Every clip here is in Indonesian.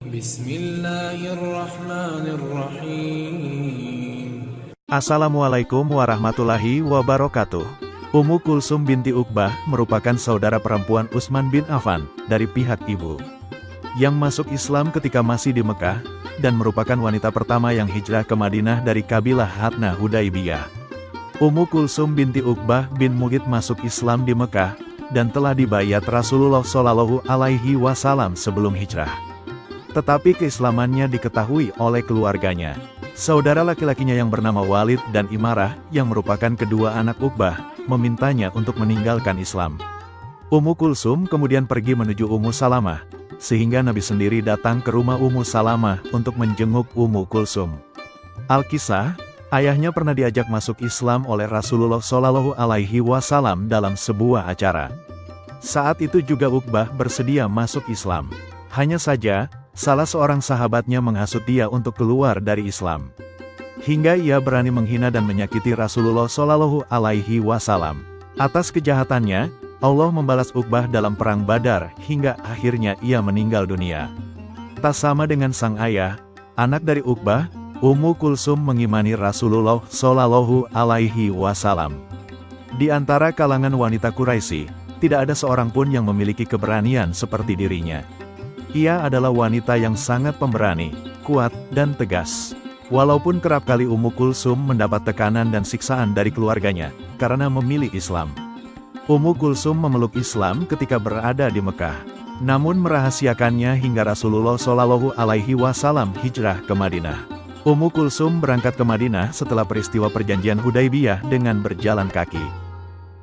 Bismillahirrahmanirrahim. Assalamualaikum warahmatullahi wabarakatuh. Ummu Kulsum binti Uqbah merupakan saudara perempuan Utsman bin Affan dari pihak ibu, yang masuk Islam ketika masih di Mekah, dan merupakan wanita pertama yang hijrah ke Madinah dari kabilah Hatna Hudaibiyah. Ummu Kulsum binti Uqbah bin Mughith masuk Islam di Mekah, dan telah dibayat Rasulullah Shallallahu Alaihi Wasallam sebelum hijrah. Tetapi keislamannya diketahui oleh keluarganya. Saudara laki-lakinya yang bernama Walid dan Imarah, yang merupakan kedua anak Uqbah, memintanya untuk meninggalkan Islam. Ummu Kulsum kemudian pergi menuju Ummu Salamah, sehingga Nabi sendiri datang ke rumah Ummu Salamah untuk menjenguk Ummu Kulsum. Al-Kisah, ayahnya pernah diajak masuk Islam oleh Rasulullah Shallallahu Alaihi Wasallam dalam sebuah acara. Saat itu juga Uqbah bersedia masuk Islam. Hanya saja, salah seorang sahabatnya menghasut dia untuk keluar dari Islam, hingga ia berani menghina dan menyakiti Rasulullah Shallallahu Alaihi Wasallam. Atas kejahatannya, Allah membalas Uqbah dalam perang Badar, hingga akhirnya ia meninggal dunia. Tak sama dengan sang ayah, anak dari Uqbah, Ummu Kulsum mengimani Rasulullah Shallallahu Alaihi Wasallam. Di antara kalangan wanita Quraisy, tidak ada seorang pun yang memiliki keberanian seperti dirinya. Ia adalah wanita yang sangat pemberani, kuat, dan tegas. Walaupun kerap kali Ummu Kulsum mendapat tekanan dan siksaan dari keluarganya, karena memilih Islam. Ummu Kulsum memeluk Islam ketika berada di Mekah, namun merahasiakannya hingga Rasulullah Shallallahu Alaihi Wasallam hijrah ke Madinah. Ummu Kulsum berangkat ke Madinah setelah peristiwa perjanjian Hudaibiyah dengan berjalan kaki.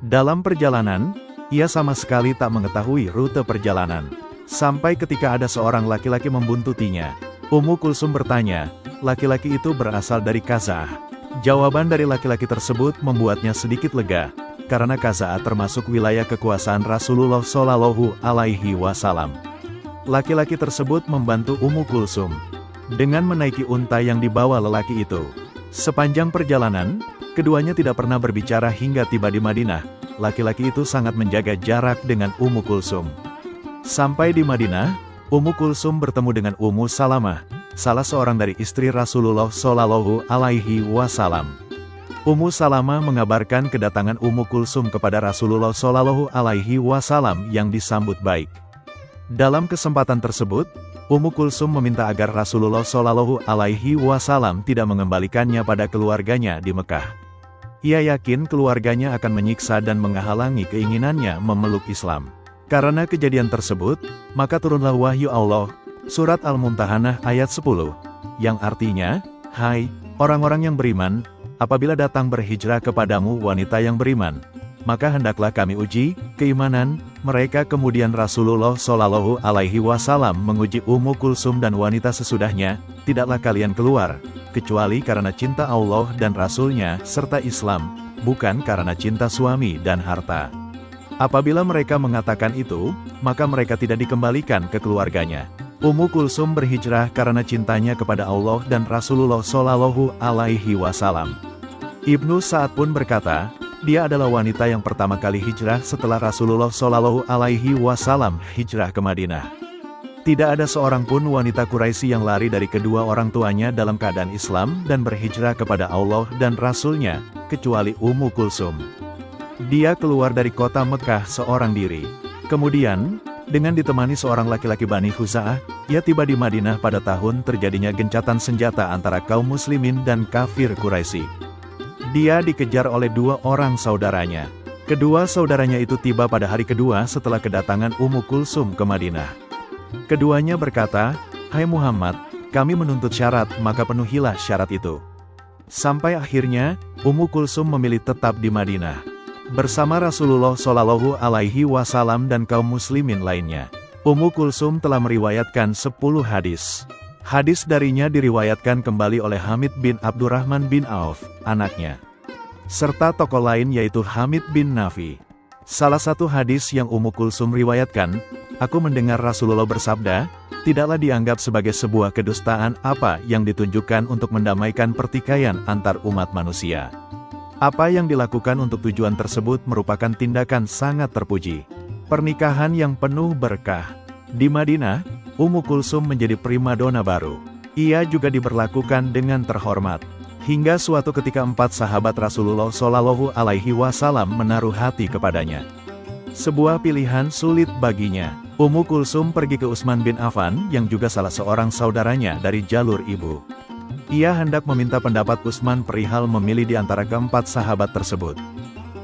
Dalam perjalanan, ia sama sekali tak mengetahui rute perjalanan. Sampai ketika ada seorang laki-laki membuntutinya. Ummu Kulsum bertanya, laki-laki itu berasal dari Khaza'ah. Jawaban dari laki-laki tersebut membuatnya sedikit lega, karena Khaza'ah termasuk wilayah kekuasaan Rasulullah Shallallahu Alaihi Wasallam. Laki-laki tersebut membantu Ummu Kulsum dengan menaiki unta yang dibawa lelaki itu. Sepanjang perjalanan, keduanya tidak pernah berbicara hingga tiba di Madinah. Laki-laki itu sangat menjaga jarak dengan Ummu Kulsum. Sampai di Madinah, Ummu Kulsum bertemu dengan Ummu Salamah, salah seorang dari istri Rasulullah Shallallahu Alaihi Wasallam. Ummu Salamah mengabarkan kedatangan Ummu Kulsum kepada Rasulullah Shallallahu Alaihi Wasallam yang disambut baik. Dalam kesempatan tersebut, Ummu Kulsum meminta agar Rasulullah Shallallahu Alaihi Wasallam tidak mengembalikannya pada keluarganya di Mekah. Ia yakin keluarganya akan menyiksa dan menghalangi keinginannya memeluk Islam. Karena kejadian tersebut, maka turunlah wahyu Allah, surat Al-Mumtahanah ayat 10, yang artinya, "Hai, orang-orang yang beriman, apabila datang berhijrah kepadamu wanita yang beriman, maka hendaklah kami uji keimanan mereka." Kemudian Rasulullah Shallallahu Alaihi Wasallam menguji Ummu Kulsum dan wanita sesudahnya, "Tidaklah kalian keluar, kecuali karena cinta Allah dan Rasul-Nya serta Islam, bukan karena cinta suami dan harta." Apabila mereka mengatakan itu, maka mereka tidak dikembalikan ke keluarganya. Ummu Kulsum berhijrah karena cintanya kepada Allah dan Rasulullah Shallallahu Alaihi Wasallam. Ibnu Sa'ad pun berkata, dia adalah wanita yang pertama kali hijrah setelah Rasulullah Shallallahu Alaihi Wasallam hijrah ke Madinah. Tidak ada seorang pun wanita Quraisy yang lari dari kedua orang tuanya dalam keadaan Islam dan berhijrah kepada Allah dan Rasul-Nya, kecuali Ummu Kulsum. Dia keluar dari kota Mekah seorang diri. Kemudian, dengan ditemani seorang laki-laki Bani Khuza'ah, ia tiba di Madinah pada tahun terjadinya gencatan senjata antara kaum muslimin dan kafir Quraisy. Dia dikejar oleh dua orang saudaranya. Kedua saudaranya itu tiba pada hari kedua setelah kedatangan Ummu Kulsum ke Madinah. Keduanya berkata, "Hai Muhammad, kami menuntut syarat, maka penuhilah syarat itu." Sampai akhirnya, Ummu Kulsum memilih tetap di Madinah bersama Rasulullah Shallallahu Alaihi Wasallam dan kaum muslimin lainnya. Ummu Kulsum telah meriwayatkan 10 hadis. Hadis darinya diriwayatkan kembali oleh Hamid bin Abdurrahman bin Auf, anaknya, serta tokoh lain yaitu Hamid bin Nafi. Salah satu hadis yang Ummu Kulsum riwayatkan, "Aku mendengar Rasulullah bersabda, tidaklah dianggap sebagai sebuah kedustaan apa yang ditunjukkan untuk mendamaikan pertikaian antar umat manusia. Apa yang dilakukan untuk tujuan tersebut merupakan tindakan sangat terpuji. Pernikahan yang penuh berkah." Di Madinah, Ummu Kulsum menjadi primadona baru. Ia juga diberlakukan dengan terhormat. Hingga suatu ketika 4 sahabat Rasulullah Shallallahu Alaihi Wasallam menaruh hati kepadanya. Sebuah pilihan sulit baginya. Ummu Kulsum pergi ke Utsman bin Affan yang juga salah seorang saudaranya dari jalur ibu. Ia hendak meminta pendapat Utsman perihal memilih di antara keempat sahabat tersebut.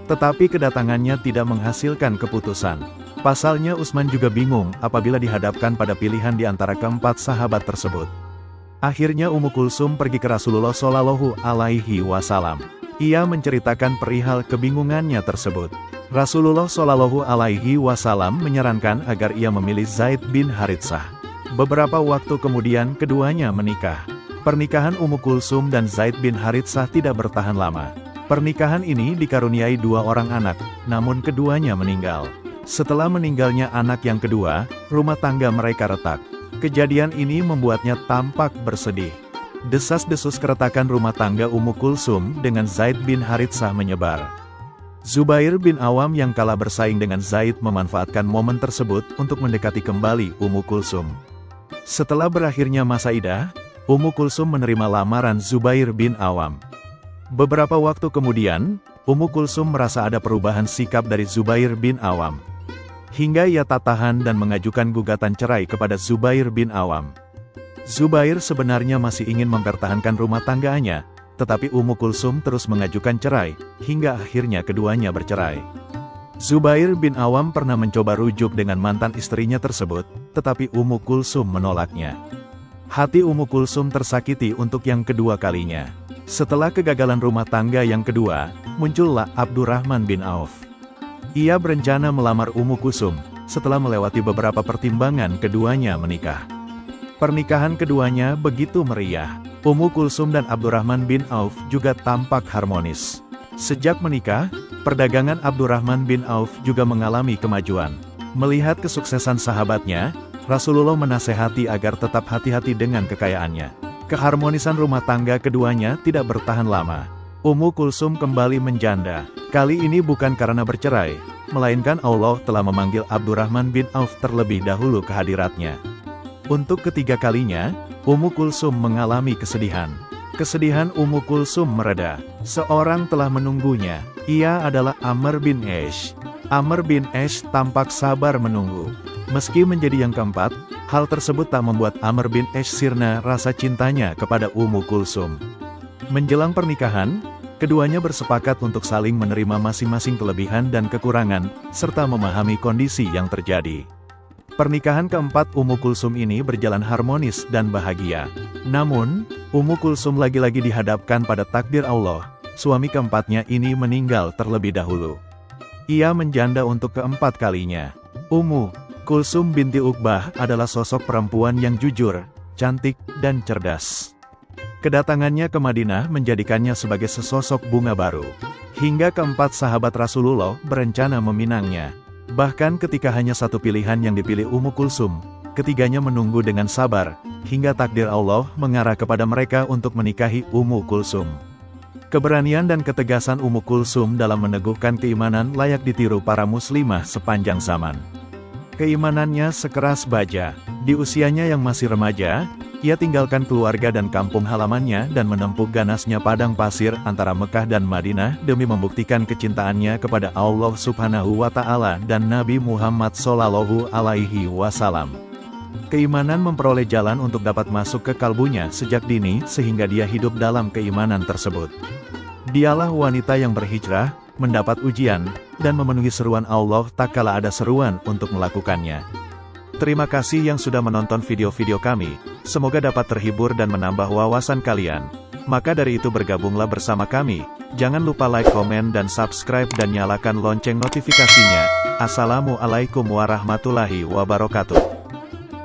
Tetapi kedatangannya tidak menghasilkan keputusan. Pasalnya Utsman juga bingung apabila dihadapkan pada pilihan di antara keempat sahabat tersebut. Akhirnya Ummu Kulsum pergi ke Rasulullah Shallallahu Alaihi Wasallam. Ia menceritakan perihal kebingungannya tersebut. Rasulullah Shallallahu Alaihi Wasallam menyarankan agar ia memilih Zaid bin Haritsah. Beberapa waktu kemudian keduanya menikah. Pernikahan Ummu Kulsum dan Zaid bin Haritsah tidak bertahan lama. Pernikahan ini dikaruniai 2 orang anak, namun keduanya meninggal. Setelah meninggalnya anak yang kedua, rumah tangga mereka retak. Kejadian ini membuatnya tampak bersedih. Desas-desus keretakan rumah tangga Ummu Kulsum dengan Zaid bin Haritsah menyebar. Zubair bin Awam yang kalah bersaing dengan Zaid memanfaatkan momen tersebut untuk mendekati kembali Ummu Kulsum. Setelah berakhirnya masa idah, Ummu Kulsum menerima lamaran Zubair bin Awam. Beberapa waktu kemudian, Ummu Kulsum merasa ada perubahan sikap dari Zubair bin Awam. Hingga ia tak tahan dan mengajukan gugatan cerai kepada Zubair bin Awam. Zubair sebenarnya masih ingin mempertahankan rumah tangganya, tetapi Ummu Kulsum terus mengajukan cerai, hingga akhirnya keduanya bercerai. Zubair bin Awam pernah mencoba rujuk dengan mantan istrinya tersebut, tetapi Ummu Kulsum menolaknya. Hati Ummu Kulsum tersakiti untuk yang kedua kalinya. Setelah kegagalan rumah tangga yang kedua, muncullah Abdurrahman bin Auf. Ia berencana melamar Ummu Kulsum. Setelah melewati beberapa pertimbangan, keduanya menikah. Pernikahan keduanya begitu meriah. Ummu Kulsum dan Abdurrahman bin Auf juga tampak harmonis. Sejak menikah, perdagangan Abdurrahman bin Auf juga mengalami kemajuan. Melihat kesuksesan sahabatnya, Rasulullah menasehati agar tetap hati-hati dengan kekayaannya. Keharmonisan rumah tangga keduanya tidak bertahan lama. Ummu Kulsum kembali menjanda. Kali ini bukan karena bercerai, melainkan Allah telah memanggil Abdurrahman bin Auf terlebih dahulu ke hadiratnya. Untuk ketiga kalinya, Ummu Kulsum mengalami kesedihan. Kesedihan Ummu Kulsum mereda. Seorang telah menunggunya. Ia adalah Amr bin Aish. Amr bin Aish tampak sabar menunggu. Meski menjadi yang keempat, hal tersebut tak membuat Amr bin Aish sirna rasa cintanya kepada Ummu Kulsum. Menjelang pernikahan, keduanya bersepakat untuk saling menerima masing-masing kelebihan dan kekurangan, serta memahami kondisi yang terjadi. Pernikahan keempat Ummu Kulsum ini berjalan harmonis dan bahagia. Namun, Ummu Kulsum lagi-lagi dihadapkan pada takdir Allah. Suami keempatnya ini meninggal terlebih dahulu. Ia menjanda untuk keempat kalinya. Ummu Kulsum binti Uqbah adalah sosok perempuan yang jujur, cantik, dan cerdas. Kedatangannya ke Madinah menjadikannya sebagai sesosok bunga baru. Hingga keempat sahabat Rasulullah berencana meminangnya. Bahkan ketika hanya satu pilihan yang dipilih Ummu Kulsum, ketiganya menunggu dengan sabar, hingga takdir Allah mengarah kepada mereka untuk menikahi Ummu Kulsum. Keberanian dan ketegasan Ummu Kulsum dalam meneguhkan keimanan layak ditiru para muslimah sepanjang zaman. Keimanannya sekeras baja. Di usianya yang masih remaja, ia tinggalkan keluarga dan kampung halamannya dan menempuh ganasnya padang pasir antara Mekah dan Madinah demi membuktikan kecintaannya kepada Allah Subhanahu wa Ta'ala dan Nabi Muhammad Shallallahu Alaihi Wasallam. Keimanan memperoleh jalan untuk dapat masuk ke kalbunya sejak dini sehingga dia hidup dalam keimanan tersebut. Dialah wanita yang berhijrah, mendapat ujian, dan memenuhi seruan Allah tak kala ada seruan untuk melakukannya. Terima kasih yang sudah menonton video-video kami. Semoga dapat terhibur dan menambah wawasan kalian. Maka dari itu bergabunglah bersama kami. Jangan lupa like, komen, dan subscribe dan nyalakan lonceng notifikasinya. Assalamualaikum warahmatullahi wabarakatuh.